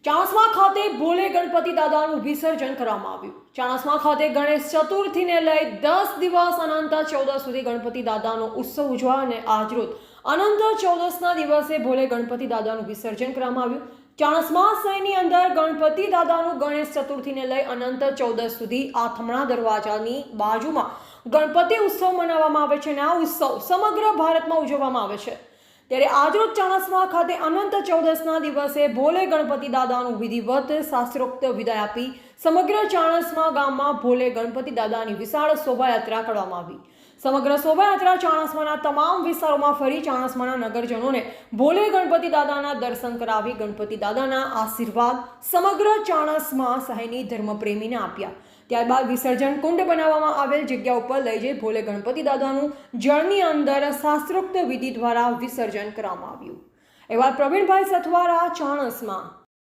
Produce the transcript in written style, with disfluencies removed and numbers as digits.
ચાણસ્મા ખાતે ભોલે ગણપતિ દાદાનું વિસર્જન કરવામાં આવ્યું। ચાણસ્મા ખાતે ગણેશ ચતુર્થીને લઈ 10 દિવસ અનંત ચૌદસ સુધી ગણપતિ દાદાનો ઉત્સવ ઉજવા અને આજરોજ અનંત ચૌદસના દિવસે ભોલે ગણપતિ દાદાનું વિસર્જન કરવામાં આવ્યું। ચાણસ્મા શહેરની અંદર ગણપતિ દાદાનું ગણેશ ચતુર્થીને લઈ અનંત ચૌદસ સુધી આથમણા દરવાજાની બાજુમાં ગણપતિ ઉત્સવ મનાવવામાં આવે છે અને આ ઉત્સવ સમગ્ર ભારતમાં ઉજવવામાં આવે છે। ત્યારે આજરોજ ચાણસ્મા ખાતે અનંત ચૌદસના દિવસે ભોલે ગણપતિ દાદાનું વિધિવત શાસ્ત્રોક્ત વિદાય આપી સમગ્ર ચાણસ્મા ગામમાં ભોલે ગણપતિ દાદાની વિશાળ શોભાયાત્રા કરવામાં આવી। સમગ્ર શોભાયાત્રા ચાણસ્માના તમામ વિસ્તારોમાં ફરી ચાણસ્માના નગરજનોને ભોલે ગણપતિ દાદાના દર્શન કરાવી ગણપતિ દાદાના આશીર્વાદ સમગ્ર ચાણસ્મા શહેરની ધર્મપ્રેમીને આપ્યા। ત્યારબાદ વિસર્જન કુંડ બનાવવામાં આવેલ જગ્યા ઉપર લઈ જઈ ભોલે ગણપતિ દાદાનું જળની અંદર શાસ્ત્રોક્ત વિધિ દ્વારા વિસર્જન કરવામાં આવ્યું। એવા પ્રવીણભાઈ સથવારા, ચાણસ્મા।